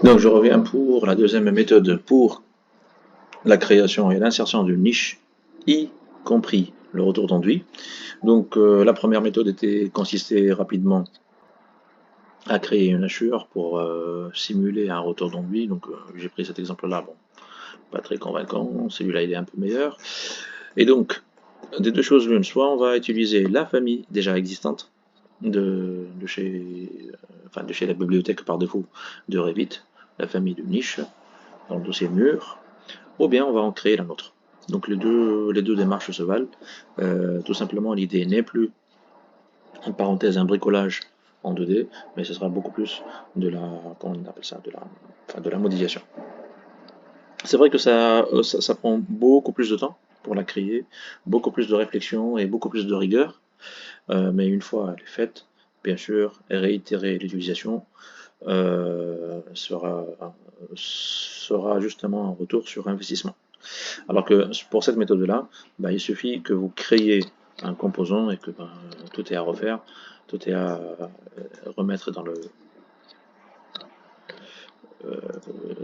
Donc je reviens pour la deuxième méthode pour la création et l'insertion d'une niche, y compris le retour d'enduit. Donc la première méthode consistait rapidement à créer une hachure pour simuler un retour d'enduit. Donc j'ai pris cet exemple-là, bon, pas très convaincant, celui-là il est un peu meilleur. Et donc, des deux choses l'une, soit on va utiliser la famille déjà existante de chez, de chez la bibliothèque par défaut de Revit, la famille de niche, dans le dossier mur, ou bien on va en créer la nôtre. Donc les deux démarches se valent. Tout simplement, l'idée n'est plus, en parenthèse, un bricolage en 2D, mais ce sera beaucoup plus de la, comment on appelle ça, de la modélisation. C'est vrai que ça prend beaucoup plus de temps pour la créer, beaucoup plus de réflexion et beaucoup plus de rigueur, mais une fois elle est faite, bien sûr, réitérer l'utilisation sera justement un retour sur investissement. Alors que pour cette méthode-là, bah, il suffit que vous créiez un composant et que bah, tout est à refaire, tout est à remettre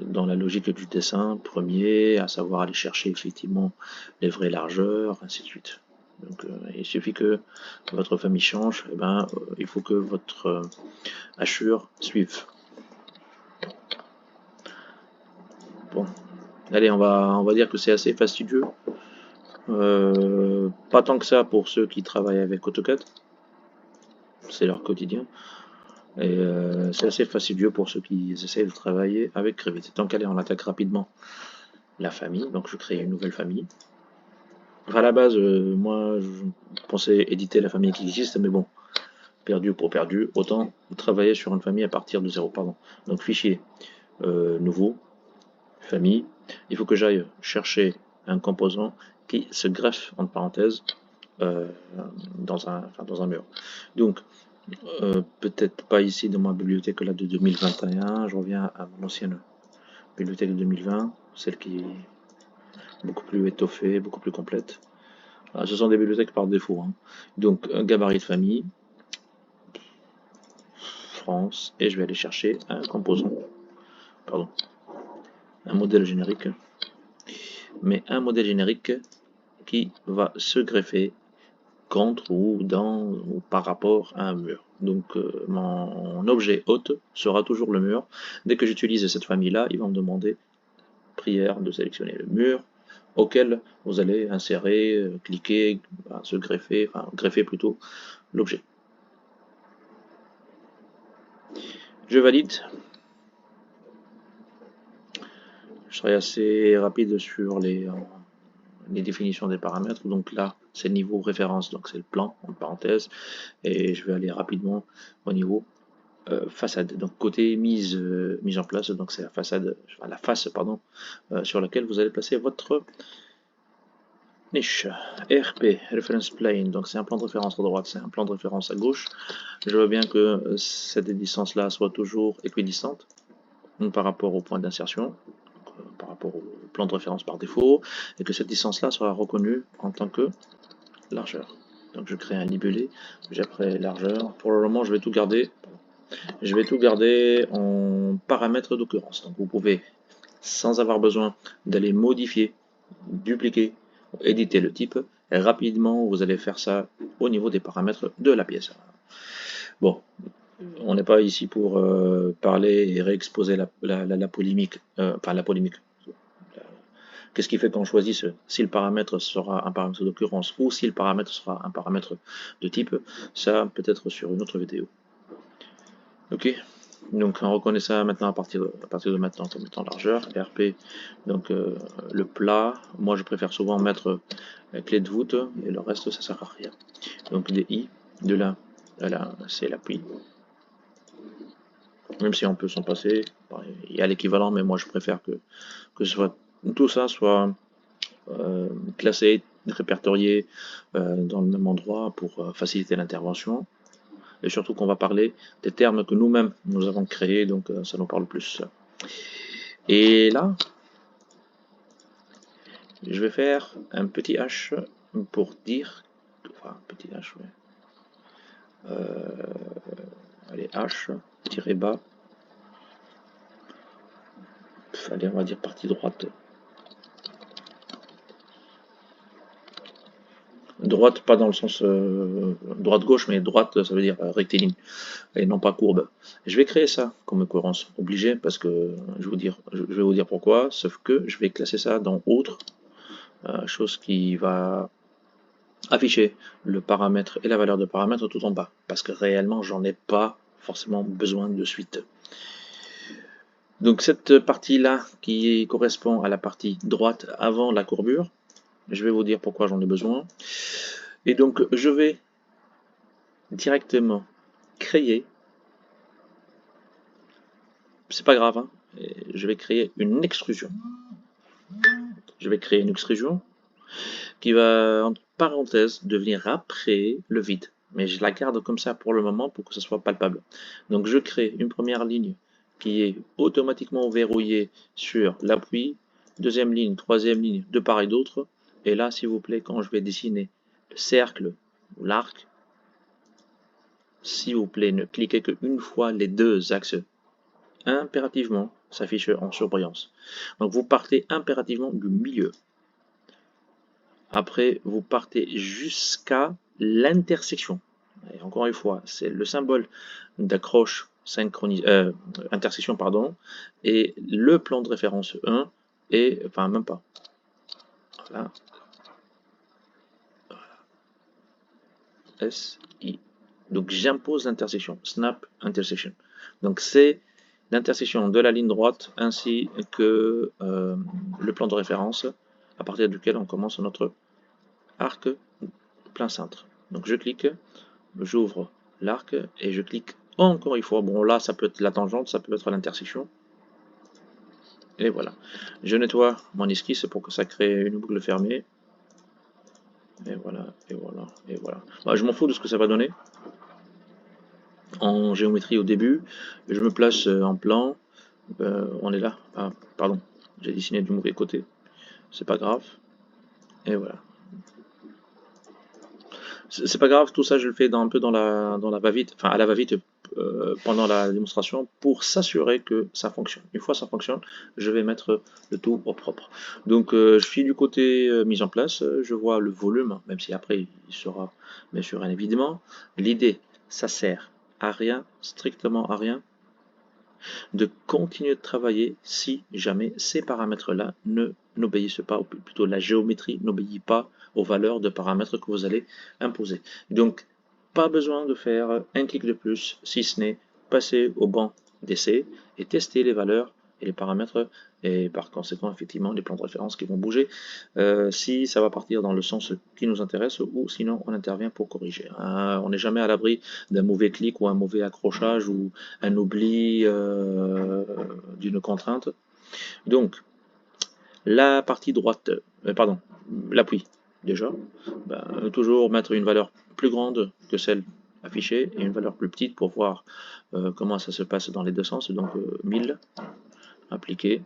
dans la logique du dessin premier, à savoir aller chercher effectivement les vraies largeurs, ainsi de suite. Donc, il suffit que votre famille change, et ben, il faut que votre hachure suive. Bon, allez, on va dire que c'est assez fastidieux. Pas tant que ça pour ceux qui travaillent avec AutoCAD, c'est leur quotidien. Et c'est assez fastidieux pour ceux qui essaient de travailler avec Revit. Donc allez, on attaque rapidement la famille. Donc je crée une nouvelle famille. Enfin, à la base, moi, je pensais éditer la famille qui existe, mais bon, perdu pour perdu, autant travailler sur une famille à partir de zéro, pardon. Donc fichier nouveau, famille. Il faut que j'aille chercher un composant qui se greffe, entre parenthèses, euh, dans un mur. Donc, peut-être pas ici dans ma bibliothèque là de 2021, je reviens à mon ancienne bibliothèque de 2020, celle qui est beaucoup plus étoffée, beaucoup plus complète. Ah, ce sont des bibliothèques par défaut, hein. Donc, un gabarit de famille, France, et je vais aller chercher un composant, pardon, un modèle générique, mais un modèle générique qui va se greffer contre ou dans ou par rapport à un mur. Donc mon objet hôte sera toujours le mur. Dès que j'utilise cette famille-là, il va me demander prière de sélectionner le mur auquel vous allez insérer, cliquer, se greffer, enfin greffer plutôt l'objet. Je valide. Je serai assez rapide sur les définitions des paramètres. Donc là, c'est le niveau référence, donc c'est le plan, en parenthèse. Et je vais aller rapidement au niveau façade. Donc côté mise en place, donc c'est la façade, enfin, la face pardon, sur laquelle vous allez placer votre niche. RP, Reference Plane, donc c'est un plan de référence à droite, c'est un plan de référence à gauche. Je veux bien que cette distance-là soit toujours équidistante par rapport au point d'insertion, par rapport au plan de référence par défaut, et que cette distance-là soit reconnue en tant que largeur. Donc je crée un libellé, j'ai après largeur. Pour le moment, je vais tout garder. Je vais tout garder en paramètres d'occurrence. Donc vous pouvez, sans avoir besoin d'aller modifier, dupliquer, éditer le type, et rapidement vous allez faire ça au niveau des paramètres de la pièce. Bon, on n'est pas ici pour parler et réexposer la polémique, enfin la polémique. Qu'est-ce qui fait qu'on choisit si le paramètre sera un paramètre d'occurrence ou si le paramètre sera un paramètre de type, ça peut-être sur une autre vidéo. Ok, donc on reconnaît ça maintenant à partir de maintenant comme étant largeur, RP, donc le plat, moi je préfère souvent mettre la clé de voûte et le reste ça sert à rien. Donc des I, de là à là, c'est l'appui, même si on peut s'en passer, il y a l'équivalent, mais moi je préfère que tout ça soit classé, répertorié dans le même endroit pour faciliter l'intervention. Et surtout qu'on va parler des termes que nous-mêmes nous avons créés, donc ça nous parle plus. Et là, je vais faire un petit H pour dire, enfin petit H, ouais. Allez, H, tiré bas, allez, on va dire partie droite. Droite, pas dans le sens droite-gauche, mais droite, ça veut dire rectiligne, et non pas courbe. Je vais créer ça comme occurrence, obligé, parce que je vais vous dire pourquoi, sauf que je vais classer ça dans autre, chose qui va afficher le paramètre et la valeur de paramètre tout en bas, parce que réellement, j'en ai pas forcément besoin de suite. Donc cette partie-là, qui correspond à la partie droite avant la courbure, je vais vous dire pourquoi j'en ai besoin. Et donc, je vais directement créer, c'est pas grave, hein, je vais créer une extrusion. Je vais créer une extrusion qui va, entre parenthèses, devenir après le vide. Mais je la garde comme ça pour le moment pour que ce soit palpable. Donc, je crée une première ligne qui est automatiquement verrouillée sur l'appui, deuxième ligne, troisième ligne, de part et d'autre. Et là, s'il vous plaît, quand je vais dessiner le cercle ou l'arc, s'il vous plaît, ne cliquez qu'une fois les deux axes. Impérativement s'affiche en surbrillance. Donc vous partez impérativement du milieu. Après, vous partez jusqu'à l'intersection. Et encore une fois, c'est le symbole d'accroche intersection, pardon, et le plan de référence 1, et enfin même pas. Voilà. SI. Donc j'impose l'intersection, snap intersection. Donc c'est l'intersection de la ligne droite ainsi que le plan de référence à partir duquel on commence notre arc plein cintre. Donc je clique, j'ouvre l'arc et je clique encore une fois. Bon là ça peut être la tangente, ça peut être l'intersection. Et voilà. Je nettoie mon esquisse pour que ça crée une boucle fermée. Et voilà, et voilà, et voilà. Bah, je m'en fous de ce que ça va donner en géométrie au début. Je me place en plan. On est là. Ah, pardon, j'ai dessiné du mauvais côté. C'est pas grave. Et voilà. C'est pas grave, tout ça je le fais un peu dans la va-vite, enfin à la va-vite pendant la démonstration pour s'assurer que ça fonctionne. Une fois ça fonctionne, je vais mettre le tout au propre. Donc je suis du côté mise en place, je vois le volume, même si après il sera bien sûr un évidemment. L'idée, ça sert à rien, strictement à rien, de continuer de travailler si jamais ces paramètres-là n'obéissent pas, ou plutôt la géométrie n'obéit pas aux valeurs de paramètres que vous allez imposer. Donc, pas besoin de faire un clic de plus, si ce n'est passer au banc d'essai et tester les valeurs et les paramètres et par conséquent effectivement les plans de référence qui vont bouger si ça va partir dans le sens qui nous intéresse ou sinon on intervient pour corriger. On n'est jamais à l'abri d'un mauvais clic ou un mauvais accrochage ou un oubli d'une contrainte. Donc la partie droite, pardon, l'appui déjà, toujours mettre une valeur plus grande que celle affichée et une valeur plus petite pour voir comment ça se passe dans les deux sens. Donc 1000, appliquer.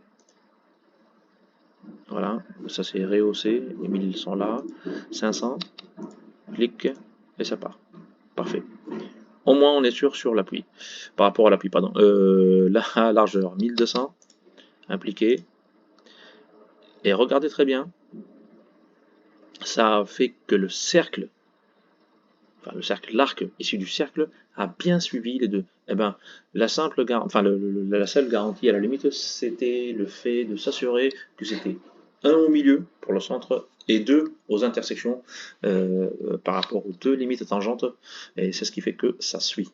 Voilà, ça c'est rehaussé, les 1000 sont là. 500, clic et ça part. Parfait. Au moins on est sûr sur l'appui. Par rapport à l'appui, pardon. La largeur 1200, appliquer. Et regardez très bien, ça fait que le cercle, enfin le cercle, l'arc issu du cercle a bien suivi les deux. Et ben, la simple enfin la seule garantie à la limite, c'était le fait de s'assurer que c'était un au milieu pour le centre et deux aux intersections par rapport aux deux limites tangentes. Et c'est ce qui fait que ça suit.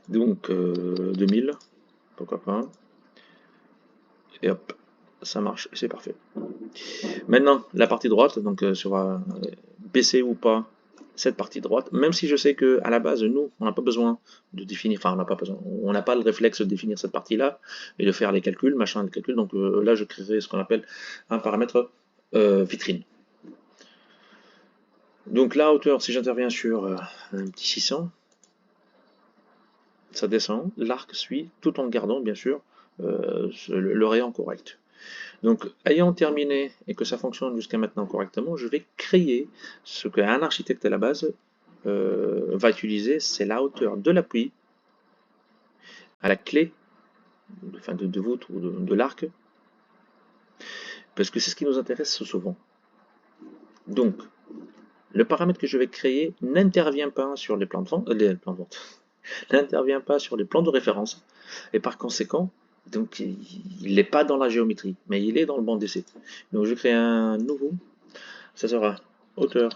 Donc 2000, pourquoi pas. Et hop, ça marche, c'est parfait. Maintenant, la partie droite, donc sur baisser ou pas cette partie droite, même si je sais que à la base, nous, on n'a pas besoin de définir, enfin, on n'a pas besoin, on n'a pas le réflexe de définir cette partie-là et de faire les calculs, machin, les calculs. Donc là, je créerai ce qu'on appelle un paramètre vitrine. Donc la hauteur, si j'interviens sur un petit 600, ça descend, l'arc suit, tout en gardant bien sûr le rayon correct. Donc, ayant terminé et que ça fonctionne jusqu'à maintenant correctement, je vais créer ce qu'un architecte à la base va utiliser, c'est la hauteur de l'appui à la clé, enfin de voûte ou de l'arc, parce que c'est ce qui nous intéresse souvent. Donc, le paramètre que je vais créer n'intervient pas sur les plans de vente, n'intervient pas sur les plans de référence, et par conséquent, donc il n'est pas dans la géométrie, mais il est dans le banc d'essai. Donc je crée un nouveau, ça sera hauteur,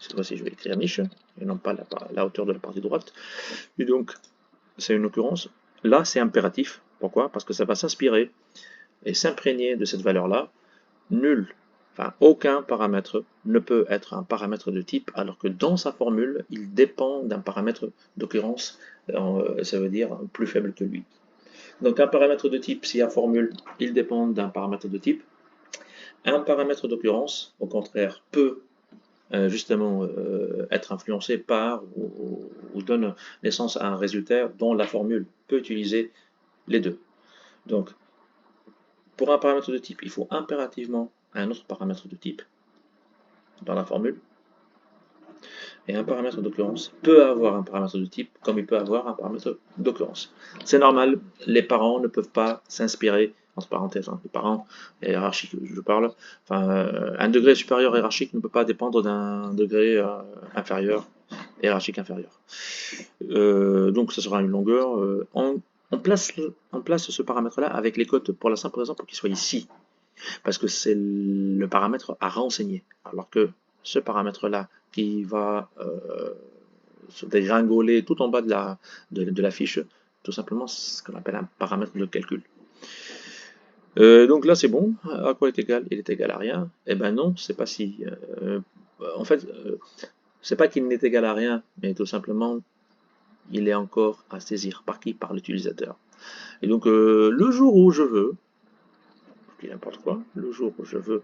cette fois-ci je vais écrire niche, et non pas la hauteur de la partie droite, et donc c'est une occurrence, là c'est impératif, pourquoi? Parce que ça va s'inspirer et s'imprégner de cette valeur-là, nul, enfin aucun paramètre ne peut être un paramètre de type, alors que dans sa formule, il dépend d'un paramètre d'occurrence, ça veut dire plus faible que lui. Donc un paramètre de type, si la formule, il dépend d'un paramètre de type. Un paramètre d'occurrence, au contraire, peut justement être influencé par ou donne naissance à un résultat dont la formule peut utiliser les deux. Donc, pour un paramètre de type, il faut impérativement un autre paramètre de type dans la formule. Et un paramètre d'occurrence peut avoir un paramètre de type comme il peut avoir un paramètre d'occurrence. C'est normal, les parents ne peuvent pas s'inspirer, entre parenthèses, les parents hiérarchiques, je parle, enfin, un degré supérieur hiérarchique ne peut pas dépendre d'un degré inférieur, hiérarchique inférieur. Donc ça sera une longueur. On place ce paramètre-là avec les cotes pour la simple raison pour qu'il soit ici, parce que c'est le paramètre à renseigner, alors que ce paramètre-là qui va se dégringoler tout en bas de la fiche, tout simplement ce qu'on appelle un paramètre de calcul. Donc là c'est bon, à quoi est égal? Il est égal à rien. Eh ben non, c'est pas si. En fait, c'est pas qu'il n'est égal à rien, mais tout simplement il est encore à saisir. Par qui? Par l'utilisateur. Et donc le jour où je veux, je dis n'importe quoi, le jour où je veux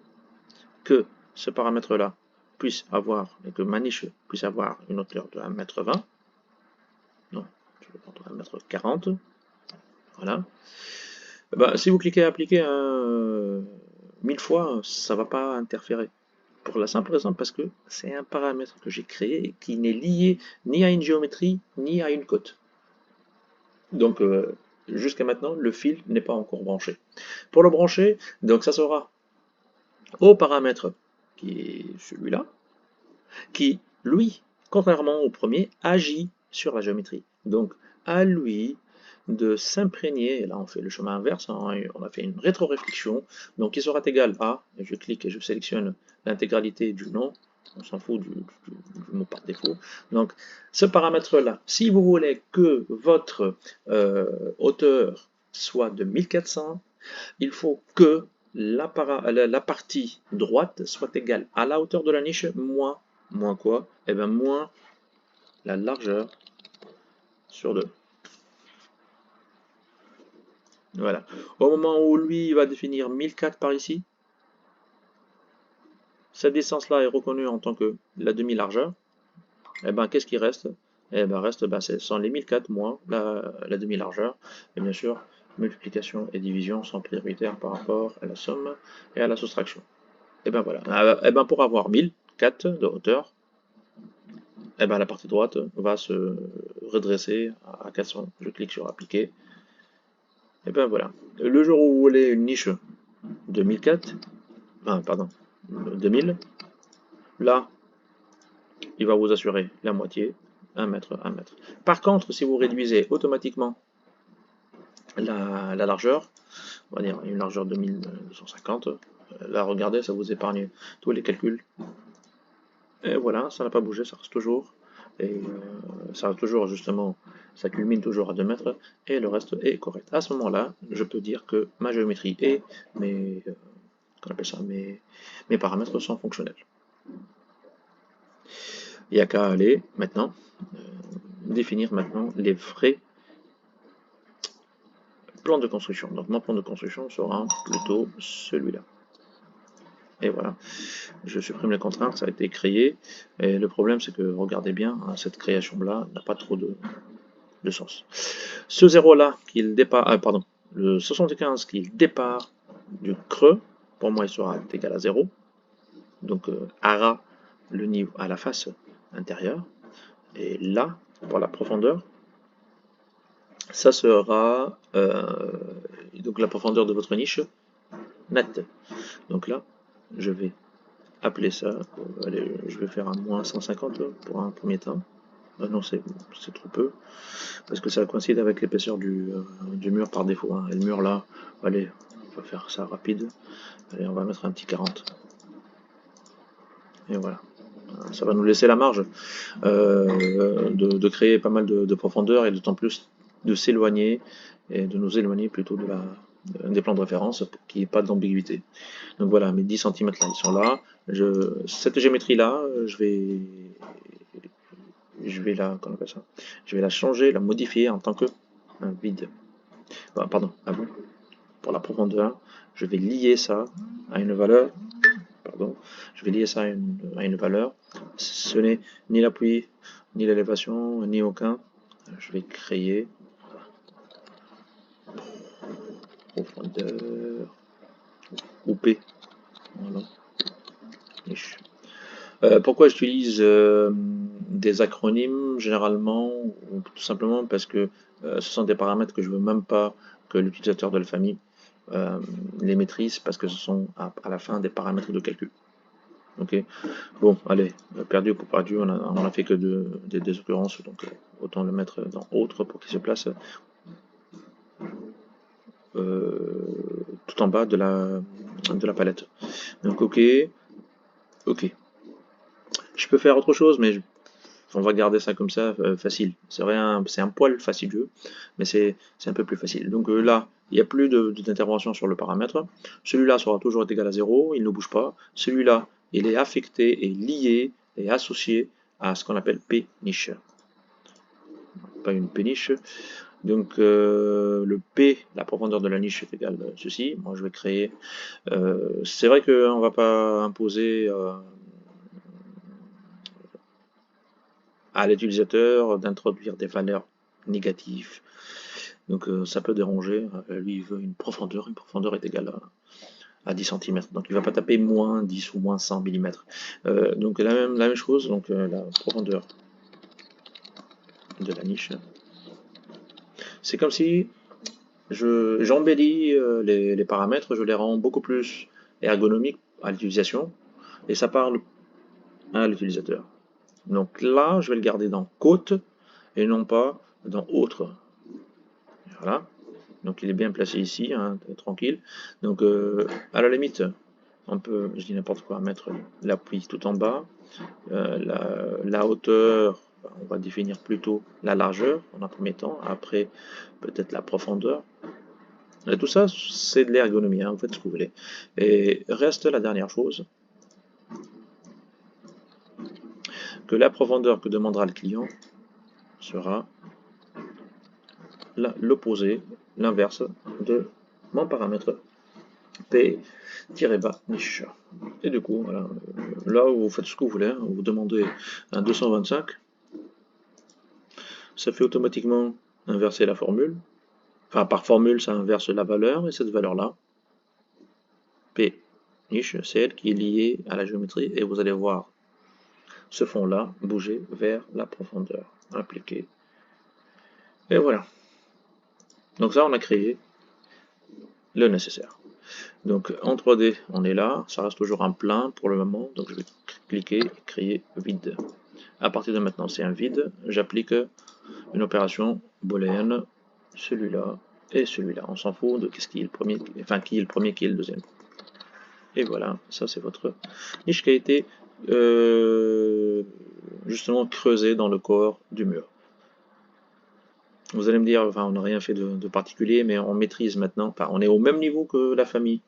que ce paramètre-là puisse avoir, et que ma niche puisse avoir une hauteur de 1,20 m, non, je vais prendre 1,40 m, voilà. Ben, si vous cliquez appliquer 1000 fois, ça ne va pas interférer. Pour la simple raison parce que c'est un paramètre que j'ai créé et qui n'est lié ni à une géométrie ni à une cote. Donc jusqu'à maintenant, le fil n'est pas encore branché. Pour le brancher, donc ça sera au paramètre qui est celui-là, qui, lui, contrairement au premier, agit sur la géométrie. Donc, à lui de s'imprégner, et là on fait le chemin inverse, hein, on a fait une rétroréflexion, donc il sera égal à, et je clique et je sélectionne l'intégralité du nom, on s'en fout du mot par défaut. Donc, ce paramètre-là, si vous voulez que votre hauteur soit de 1400, il faut que la partie droite soit égale à la hauteur de la niche moins quoi? Eh bien, moins la largeur sur 2. Voilà. Au moment où lui il va définir 1004 par ici, cette distance-là est reconnue en tant que la demi-largeur. Eh bien, qu'est-ce qui reste? Eh bien, reste, ce sont les 1004 moins la demi-largeur. Et bien sûr, multiplication et division sont prioritaires par rapport à la somme et à la soustraction. Et bien voilà. Et bien pour avoir 1004 de hauteur, et bien la partie droite va se redresser à 400. Je clique sur appliquer. Et bien voilà. Le jour où vous voulez une niche de 1004, pardon, 2000, là, il va vous assurer la moitié, 1 mètre, 1 mètre. Par contre, si vous réduisez automatiquement la largeur, on va dire une largeur de 1250, là regardez, ça vous épargne tous les calculs. Et voilà, ça n'a pas bougé, ça reste toujours. Et ça reste toujours justement, ça culmine toujours à 2 mètres et le reste est correct. À ce moment-là, je peux dire que ma géométrie et mes, mes paramètres sont fonctionnels. Il n'y a qu'à aller maintenant définir maintenant les vrais plans de construction. Donc mon plan de construction sera plutôt celui-là. Et voilà, je supprime les contraintes, ça a été créé. Et le problème, c'est que, regardez bien, hein, cette création-là n'a pas trop de sens. Ce 0-là, qui est le départ, pardon, le 75 qui est le départ du creux, pour moi, il sera égal à 0. Donc, à le niveau, à la face intérieure. Et là, pour la profondeur, ça sera donc la profondeur de votre niche, net. Donc là, je vais appeler ça, allez, je vais faire un moins 150 pour un premier temps. Non, c'est trop peu, parce que ça coïncide avec l'épaisseur du mur par défaut. Hein. Et le mur là, allez, on va faire ça rapide. Allez, on va mettre un petit 40. Et voilà. Ça va nous laisser la marge de créer pas mal de profondeur et d'autant plus de s'éloigner et de nous éloigner plutôt des plans de référence pour qu'il n'y ait pas d'ambiguïté. Donc voilà, mes 10 cm là, ils sont là. Cette géométrie là, je vais la, comment on appelle ça, je vais la changer, la modifier en tant que un vide. Pardon, à vous. Pour la profondeur, je vais lier ça à une valeur. Pardon, je vais lier ça à une valeur. Ce n'est ni l'appui, ni l'élévation, ni aucun. Je vais créer profondeur ou P. Voilà. Pourquoi j'utilise des acronymes généralement, ou tout simplement parce que ce sont des paramètres que je veux même pas que l'utilisateur de la famille les maîtrise parce que ce sont à la fin des paramètres de calcul. Ok. Bon, allez, perdu pour perdu, on a fait que des occurrences, donc autant le mettre dans autre pour qu'il se place tout en bas de la palette. Donc ok, ok. Je peux faire autre chose, mais on va garder ça comme ça, facile. C'est un poil fastidieux, mais c'est un peu plus facile. Donc là, il n'y a plus d'intervention sur le paramètre. Celui-là sera toujours égal à 0, il ne bouge pas. Celui-là, il est affecté et lié et associé à ce qu'on appelle P-niche. Pas une P-niche. Donc le P, la profondeur de la niche est égale à ceci. Moi, je vais créer... c'est vrai qu'on ne va pas imposer... à l'utilisateur d'introduire des valeurs négatives. Donc ça peut déranger. Lui, il veut une profondeur. Une profondeur est égale à 10 cm. Donc il ne va pas taper moins 10 ou moins 100 mm. Donc la même chose, donc la profondeur de la niche. C'est comme si j'embellis les paramètres, je les rends beaucoup plus ergonomiques à l'utilisation et ça parle à l'utilisateur. Donc là, je vais le garder dans côte et non pas dans autre. Voilà. Donc il est bien placé ici, hein, tranquille. Donc à la limite, on peut, je dis n'importe quoi, mettre l'appui tout en bas. La hauteur, on va définir plutôt la largeur en un premier temps, après peut-être la profondeur. Et tout ça, c'est de l'ergonomie, hein, vous faites ce que vous voulez. Et reste la dernière chose, que la profondeur que demandera le client sera l'opposé, l'inverse de mon paramètre P-bas niche. Et du coup, voilà, là vous faites ce que vous voulez, hein, vous demandez un 225, ça fait automatiquement inverser la formule. Enfin, par formule, ça inverse la valeur, et cette valeur-là, P niche, c'est elle qui est liée à la géométrie, et vous allez voir ce fond-là bouger vers la profondeur appliquée. Et voilà. Donc ça, on a créé le nécessaire. Donc en 3D, on est là, ça reste toujours un plein pour le moment, donc je vais cliquer, créer vide. À partir de maintenant, c'est un vide, j'applique une opération booléenne, celui-là et celui-là. On s'en fout de qui est le premier, enfin qui est le premier, qui est le deuxième. Et voilà, ça c'est votre niche qui a été justement creusée dans le corps du mur. Vous allez me dire, enfin, on n'a rien fait de particulier, mais on maîtrise maintenant, enfin, on est au même niveau que la famille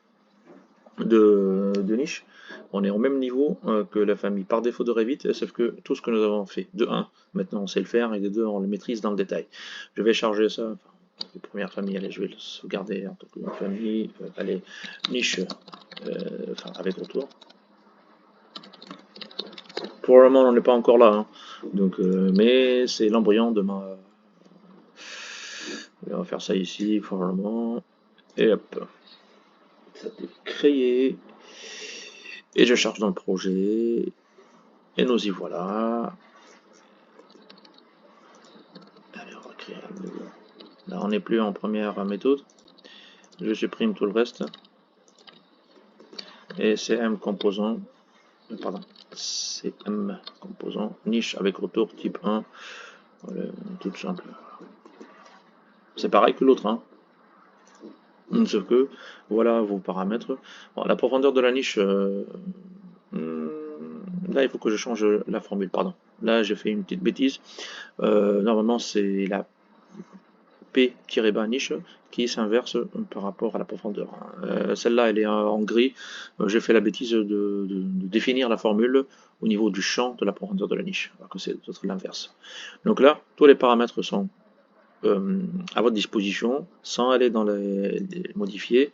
de niche. On est au même niveau que la famille par défaut de Revit, sauf que tout ce que nous avons fait de 1, maintenant on sait le faire, et de 2, on le maîtrise dans le détail. Je vais charger ça, enfin, les premières familles, allez, je vais le sauvegarder en tant que famille, allez, niche, enfin, avec retour. Pour le moment, on n'est pas encore là, hein. Donc, mais c'est l'embryon de ma... On va faire ça ici, pour le moment, et hop, ça a été créé. Et je charge dans le projet. Et nous y voilà. Allez, on va créer un nouveau. Là, on n'est plus en première méthode. Je supprime tout le reste. et CM composant, pardon, CM composant, niche avec retour type 1, voilà, toute simple. C'est pareil que l'autre, hein. Sauf que, voilà vos paramètres. Bon, la profondeur de la niche, là il faut que je change la formule, pardon. Là j'ai fait une petite bêtise. Normalement c'est la P-bas niche qui s'inverse par rapport à la profondeur. Celle-là elle est en gris. J'ai fait la bêtise de définir la formule au niveau du champ de la profondeur de la niche, alors que c'est l'inverse. Donc là, tous les paramètres sont à votre disposition sans aller dans les modifier.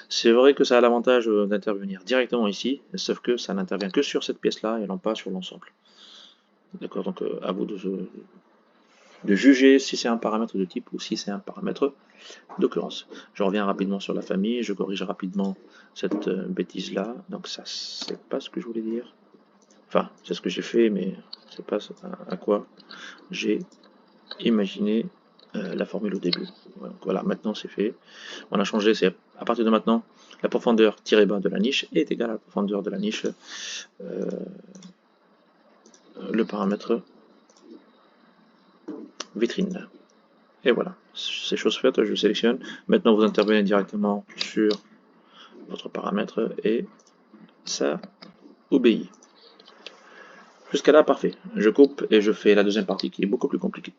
C'est vrai que ça a l'avantage d'intervenir directement ici, sauf que ça n'intervient que sur cette pièce-là et non pas sur l'ensemble. D'accord, donc à vous de juger si c'est un paramètre de type ou si c'est un paramètre d'occurrence. Je reviens rapidement sur la famille, je corrige rapidement cette bêtise-là. Donc ça, c'est pas ce que je voulais dire. Enfin, c'est ce que j'ai fait, mais c'est pas à quoi j'ai imaginé la formule au début. Voilà, maintenant c'est fait. On a changé, c'est à partir de maintenant, la profondeur tirée bas de la niche est égale à la profondeur de la niche, le paramètre vitrine. Et voilà, c'est chose faite, je sélectionne. Maintenant vous intervenez directement sur votre paramètre et ça obéit. Jusqu'à là, parfait. Je coupe et je fais la deuxième partie qui est beaucoup plus compliquée.